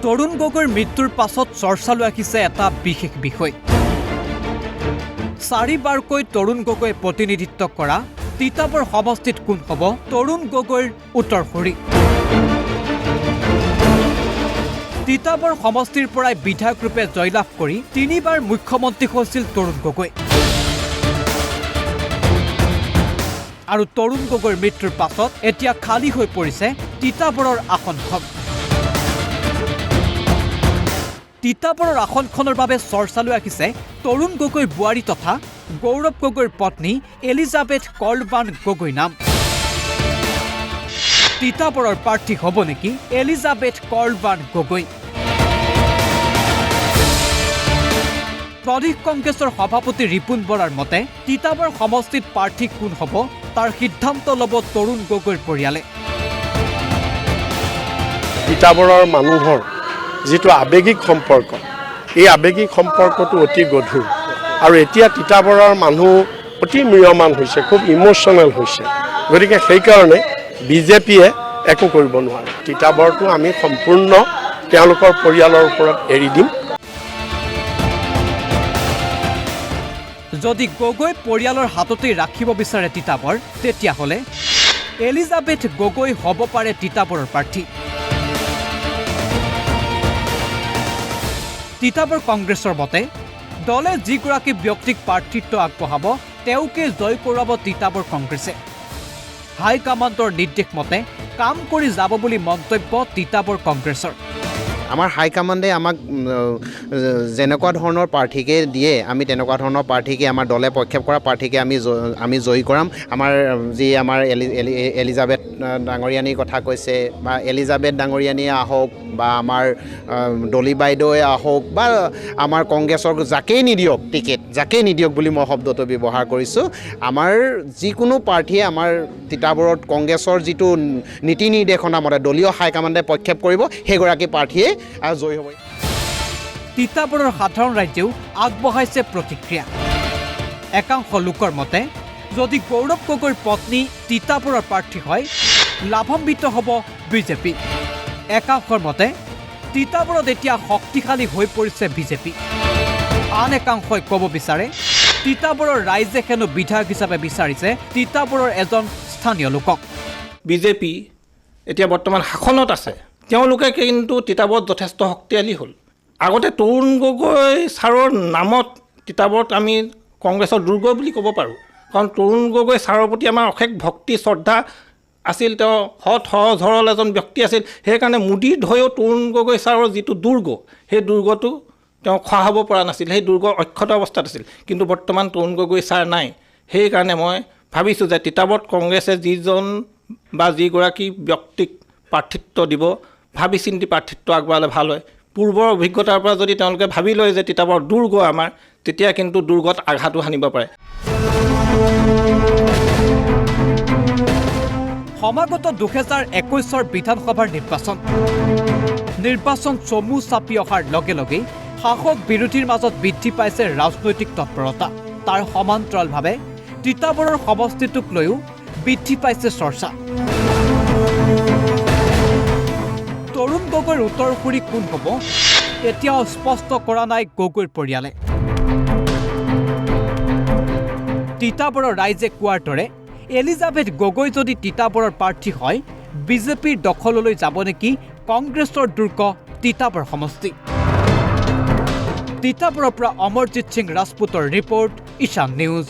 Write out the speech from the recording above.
তৰুণ গগৈৰ মৃত্যুৰ পাছত চৰ্চালৈ আহিছে এটা বিশেষ বিষয়। 4বাৰকৈ তৰুণ গগৈয়ে প্ৰতিনিধিত্ব কৰা তিতাবৰ সমষ্টিত কোন হ'ব তৰুণ গগৈৰ উত্তৰসূৰী। তিতাবৰ সমষ্টিৰ পৰাই বিধায়ক ৰূপে জয়লাভ কৰি 3বাৰ মুখ্যমন্ত্ৰী হৈছিল তৰুণ গগৈ। আৰু তৰুণ গগৈৰ মৃত্যুৰ পাছত এতিয়া খালী হৈ পৰিছে তিতাবৰৰ আসনখন। তিতাবৰৰ আসনখনৰ বাবে চৰ্চালৈ আহিছে তৰুণ গগৈৰ বোৱাৰী তথা গৌৰৱ গগৈৰ পত্নী এলিজাবেথ কৰ্লবান গগৈ নাম। তিতাবৰৰ প্ৰাৰ্থী হ'ব নেকি এলিজাবেথ কৰ্লবান গগৈ? প্ৰদেশ কংগ্ৰেছৰ সভাপতি ৰিপুণ বৰাৰ মতে তিতাবৰ সমষ্টিত প্ৰাৰ্থী কোন হ'ব তাৰ সিদ্ধান্ত ল'ব তৰুণ গগৈৰ পৰিয়ালে। তিতাবৰৰ মানুহৰ যিটো আৱেগিক সম্পৰ্ক, এই আৱেগিক সম্পৰ্কটো অতি গধুৰ আৰু এতিয়া তিতাবৰৰ মানুহ অতি ম্ৰিয়মান হৈছে, খুব ইম'চনেল হৈছে। গতিকে সেইকাৰণে বিজেপিয়ে একো কৰিব নোৱাৰে। তিতাবৰটো আমি সম্পূৰ্ণ তেওঁলোকৰ পৰিয়ালৰ ওপৰত এৰি দিম। যদি গগৈ পৰিয়ালৰ হাততেই ৰাখিব বিচাৰে তিতাবৰ, তেতিয়াহ'লে এলিজাবেথ গগৈ হ'ব পাৰে তিতাবৰৰ প্ৰাৰ্থী। তিতাবৰ কংগ্ৰেছৰ মতে দলে যিগৰাকী ব্যক্তিক প্ৰাৰ্থিত্ব আগবঢ়াব তেওঁকে জয় কৰাব তিতাবৰ কংগ্ৰেছে। হাইকমাণ্ডৰ নিৰ্দেশ মতে কাম কৰি যাব বুলি মন্তব্য তিতাবৰ কংগ্ৰেছৰ। আমাৰ হাইকমাণ্ডে আমাক যেনেকুৱা ধৰণৰ প্ৰাৰ্থীকে দিয়ে, আমি তেনেকুৱা ধৰণৰ প্ৰাৰ্থীকে, আমাৰ দলে প্ৰক্ষেপ কৰা প্ৰাৰ্থীকে আমি জয়ী কৰাম। আমাৰ এলিজাবেথ ডাঙৰীয়ানীৰ কথা কৈছে, বা এলিজাবেথ ডাঙৰীয়ানীয়ে আহক, বা আমাৰ ডলি বাইদেৱে আহক, বা আমাৰ কংগ্ৰেছৰ যাকেই নিদিয়ক টিকেট, যাকেই নিদিয়ক বুলি মই শব্দটো ব্যৱহাৰ কৰিছোঁ। আমাৰ যিকোনো প্ৰাৰ্থীয়ে আমাৰ তিতাবৰত কংগ্ৰেছৰ যিটো নীতি নিৰ্দেশনা মতে দলীয় হাইকমাণ্ডে প্ৰক্ষেপ কৰিব, সেইগৰাকী প্ৰাৰ্থীয়ে জয়ী হ'ব। তিতাবৰৰ সাধাৰণ ৰাইজেও আগবঢ়াইছে প্ৰতিক্ৰিয়া। একাংশ লোকৰ মতে যদি গৌৰৱ গগৈৰ পত্নী তিতাবৰৰ প্ৰাৰ্থী হয় লাভান্বিত হ'ব বিজেপি। একাংশৰ মতে তিতাবৰত এতিয়া শক্তিশালী হৈ পৰিছে বিজেপি। আন একাংশই ক'ব বিচাৰে তিতাবৰৰ ৰাইজে হেনো বিধায়ক হিচাপে বিচাৰিছে তিতাবৰৰ এজন স্থানীয় লোকক। বিজেপি এতিয়া বৰ্তমান শাসনত আছে, তেওঁলোকে কিন্তু তিতাবৰত যথেষ্ট শক্তিশালী হ'ল। আগতে তৰুণ গগৈ ছাৰৰ নামত তিতাবৰত আমি কংগ্ৰেছৰ দুৰ্গ বুলি ক'ব পাৰোঁ, কাৰণ তৰুণ গগৈ ছাৰৰ প্ৰতি আমাৰ অশেষ ভক্তি শ্ৰদ্ধা আছিল। তেওঁ সৎ সহজ সৰল এজন ব্যক্তি আছিল। সেইকাৰণে মুদিৰ হৈও তৰুণ গগৈ ছাৰৰ যিটো দুৰ্গ, সেই দুৰ্গটো তেওঁ খহাব পৰা নাছিল, সেই দুৰ্গ অক্ষত অৱস্থাত আছিল। কিন্তু বৰ্তমান তৰুণ গগৈ ছাৰ নাই। সেইকাৰণে মই ভাবিছোঁ যে তিতাবৰত কংগ্ৰেছে যিজন বা যিগৰাকী ব্যক্তিক প্ৰাৰ্থিত্ব দিব, ভাবি চিন্তি প্ৰাৰ্থিত্ব আগবঢ়ালে ভাল হয়। পূৰ্বৰ অভিজ্ঞতাৰ পৰা যদি তেওঁলোকে ভাবি লয় যে তিতাবৰ দুৰ্গ আমাৰ, তেতিয়া কিন্তু দুৰ্গত আঘাতো সানিব পাৰে। সমাগত 2021 বিধানসভাৰ নিৰ্বাচন চমু চাপি অহাৰ লগে লগেই শাসক বিৰোধীৰ মাজত বৃদ্ধি পাইছে ৰাজনৈতিক তৎপৰতা। তাৰ সমান্তৰালভাৱে তিতাবৰৰ সমষ্টিটোক লৈও বৃদ্ধি পাইছে চৰ্চা। তৰুণ গগৈৰ উত্তৰসূৰী কোন হ'ব এতিয়াও স্পষ্ট কৰা নাই গগৈৰ পৰিয়ালে। তিতাবৰৰ ৰাইজে কোৱাৰ দৰে এলিজাবেথ গগৈ যদি তিতাবৰৰ প্ৰাৰ্থী হয় বিজেপিৰ দখললৈ যাব নেকি কংগ্ৰেছৰ দুৰ্গ তিতাবৰ সমষ্টি। তিতাবৰৰ পৰা অমৰজিৎ সিং ৰাজপুতৰ ৰিপৰ্ট, ঈশান নিউজ।